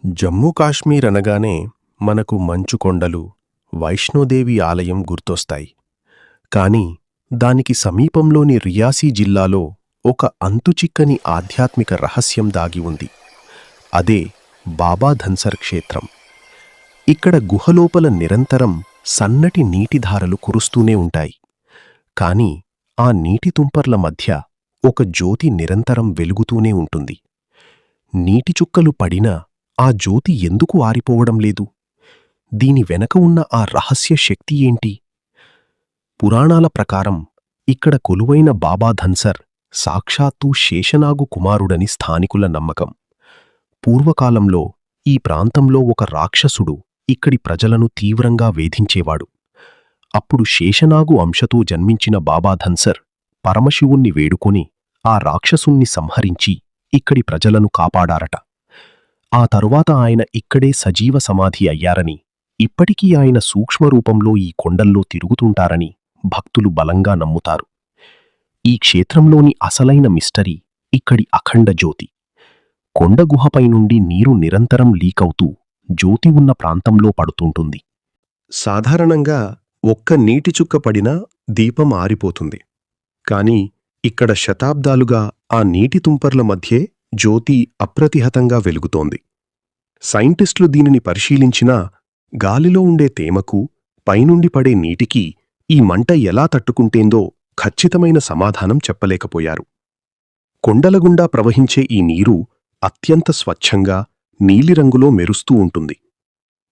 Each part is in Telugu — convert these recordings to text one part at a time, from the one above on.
జమ్మూ కాశ్మీర్ అనగానే మనకు మంచు కొండలు, వైష్ణోదేవి ఆలయం గుర్తొస్తాయి. కాని దానికి సమీపంలోని రియాసీ జిల్లాలో ఒక అంతుచిక్కని ఆధ్యాత్మిక రహస్యం దాగి ఉంది. అదే బాబా ధన్సర్ క్షేత్రం. ఇక్కడ గుహలోపల నిరంతరం సన్నటి నీటిధారలు కురుస్తూనే ఉంటాయి. కాని ఆ నీటి తుంపర్ల మధ్య ఒక జ్యోతి నిరంతరం వెలుగుతూనే ఉంటుంది. నీటి చుక్కలు పడినా ఆ జ్యోతి ఎందుకు ఆరిపోవడం లేదు? దీని వెనక ఉన్న ఆ రహస్య శక్తి ఏంటి? పురాణాల ప్రకారం ఇక్కడ కొలువైన బాబా ధన్సర్ సాక్షాత్తూ శేషనాగు కుమారుడని స్థానికుల నమ్మకం. పూర్వకాలంలో ఈ ప్రాంతంలో ఒక రాక్షసుడు ఇక్కడి ప్రజలను తీవ్రంగా వేధించేవాడు. అప్పుడు శేషనాగు అంశతో జన్మించిన బాబా ధన్సర్ పరమశివుణ్ణి వేడుకొని ఆ రాక్షసుణ్ణి సంహరించి ఇక్కడి ప్రజలను కాపాడారట. ఆ తరువాత ఆయన ఇక్కడే సజీవ సమాధి అయ్యారని, ఇప్పటికీ ఆయన సూక్ష్మరూపంలో ఈ కొండల్లో తిరుగుతుంటారని భక్తులు బలంగా నమ్ముతారు. ఈ క్షేత్రంలోని అసలైన మిస్టరీ ఇక్కడి అఖండ జ్యోతి. కొండ గుహపై నుండి నీరు నిరంతరం లీకవుతూ జ్యోతి ఉన్న ప్రాంతంలో పడుతుంటుంది. సాధారణంగా ఒక్క నీటి చుక్క పడినా దీపం ఆరిపోతుంది. కాని ఇక్కడ శతాబ్దాలుగా ఆ నీటి తుంపర్ల మధ్యే జ్యోతి అప్రతిహతంగా వెలుగుతోంది. సైంటిస్టులు దీనిని పరిశీలించినా గాలిలో ఉండే తేమకు, పైనుండి పడే నీటికి ఈ మంట ఎలా తట్టుకుంటేందో ఖచ్చితమైన సమాధానం చెప్పలేకపోయారు. కొండలగుండా ప్రవహించే ఈ నీరు అత్యంత స్వచ్ఛంగా నీలిరంగులో మెరుస్తూ ఉంటుంది.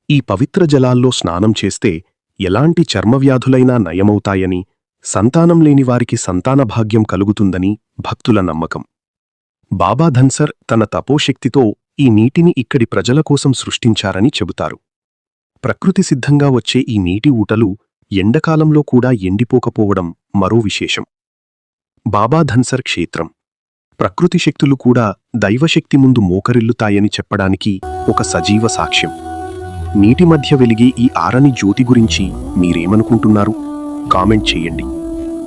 ఈ పవిత్ర జలాల్లో స్నానం చేస్తే ఎలాంటి చర్మవ్యాధులైనా నయమవుతాయని, సంతానం లేనివారికి సంతానభాగ్యం కలుగుతుందని భక్తుల నమ్మకం. బాబా ధన్సర్ తన తపోశక్తితో ఈ నీటిని ఇక్కడి ప్రజల కోసం సృష్టించారని చెబుతారు. ప్రకృతి సిద్ధంగా వచ్చే ఈ నీటి ఊటలు ఎండకాలంలో కూడా ఎండిపోకపోవడం మరో విశేషం. బాబా ధన్సర్ క్షేత్రం ప్రకృతి శక్తులు కూడా దైవశక్తి ముందు మోకరిల్లుతాయని చెప్పడానికి ఒక సజీవ సాక్ష్యం. నీటి మధ్య వెలిగే ఈ ఆరని జ్యోతి గురించి మీరేమనుకుంటున్నారు? కామెంట్ చేయండి.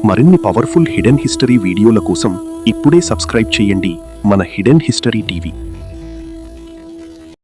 మరిన్ని పవర్ఫుల్ హిడెన్ హిస్టరీ వీడియోల కోసం ఇప్పుడే సబ్స్క్రైబ్ చేయండి మన హిడెన్ హిస్టరీ టీవీ.